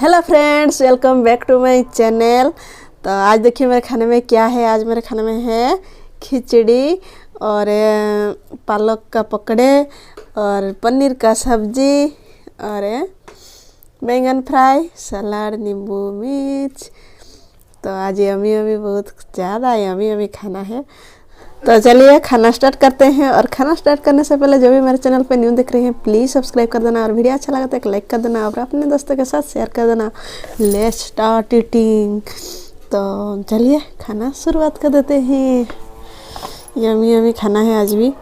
Hello friends, welcome back to my channel. तो आज देखिए मेरे खाने में क्या है। आज मेरे खाने में है खिचड़ी और पालक का पकड़े और पनीर का सब्जी और बैंगन फ्राई, सलाद, नींबू मिर्च। तो आज यमी यमी बहुत ज़्यादा यमी खाना है। तो चलिए खाना स्टार्ट करते हैं। और खाना स्टार्ट करने से पहले जो भी मेरे चैनल पे न्यू देख रहे हैं प्लीज़ सब्सक्राइब कर देना और वीडियो अच्छा लगा तो एक लाइक कर देना और अपने दोस्तों के साथ शेयर कर देना। Let's start eating. तो चलिए खाना शुरुआत कर देते हैं। यमी यमी खाना है आज भी।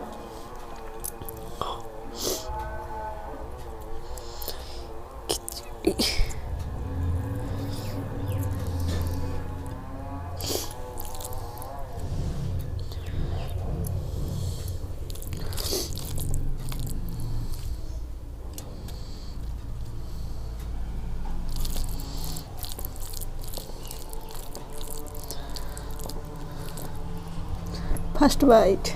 First bite.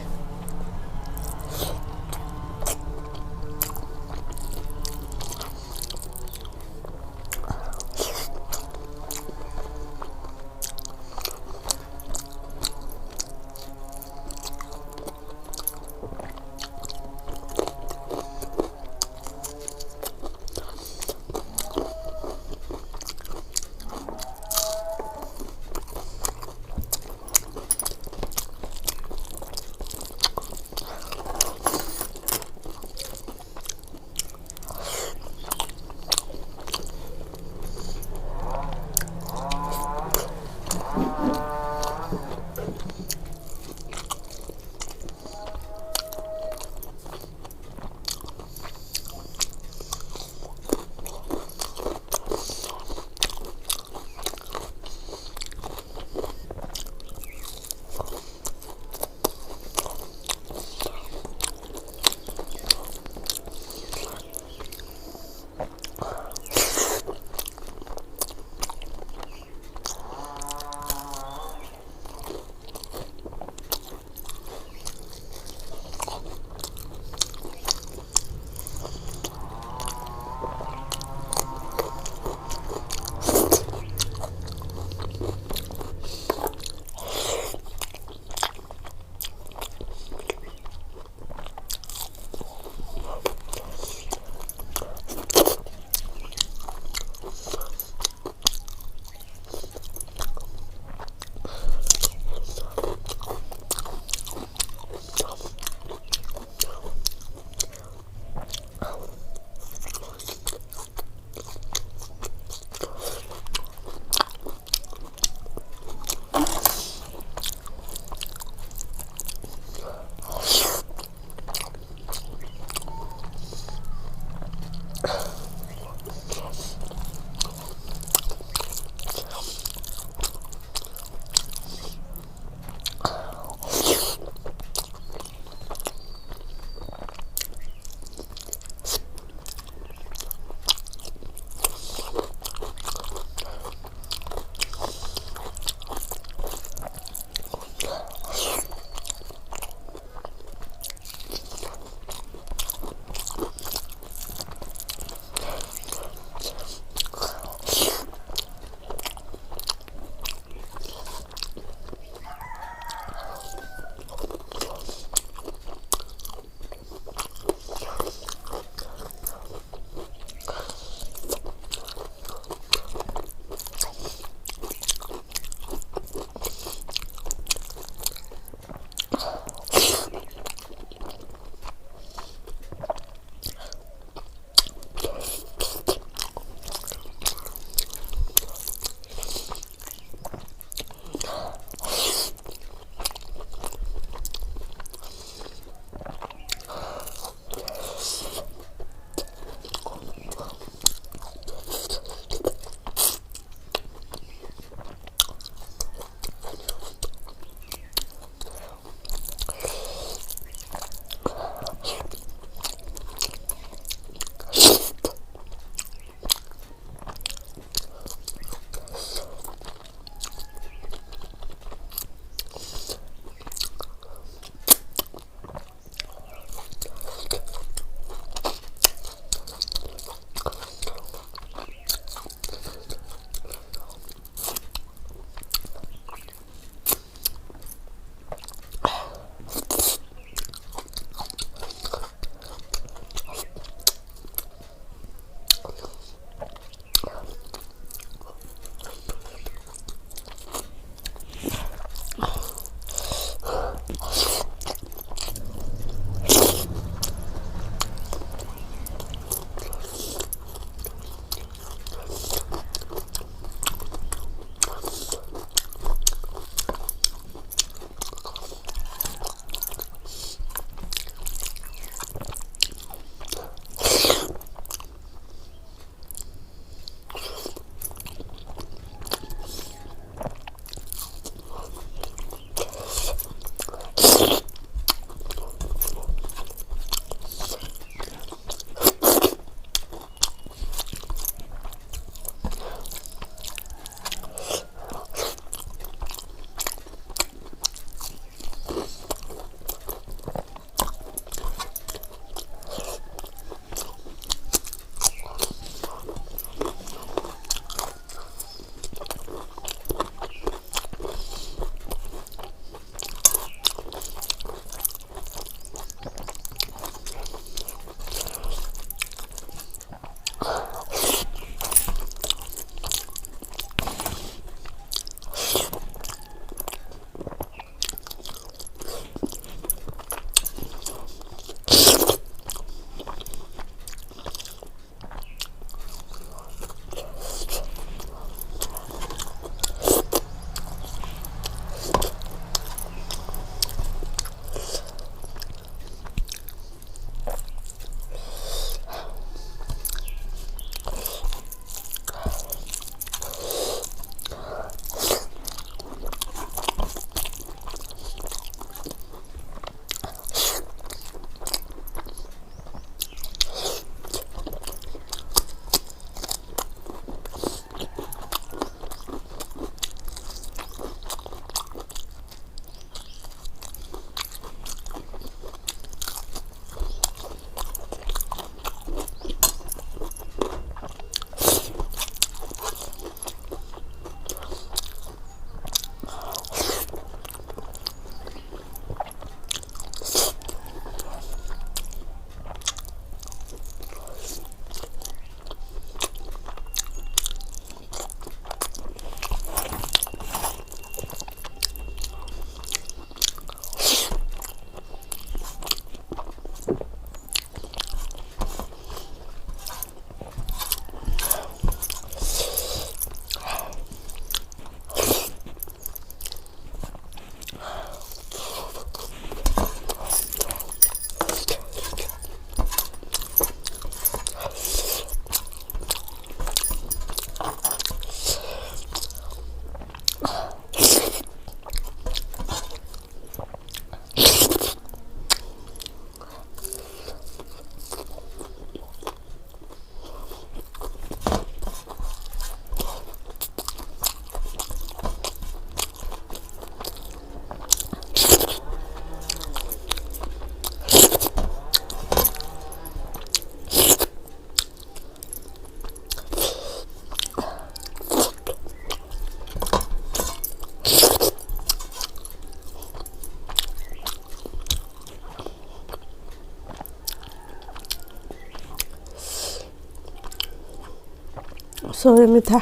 सो में था।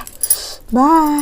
बाय।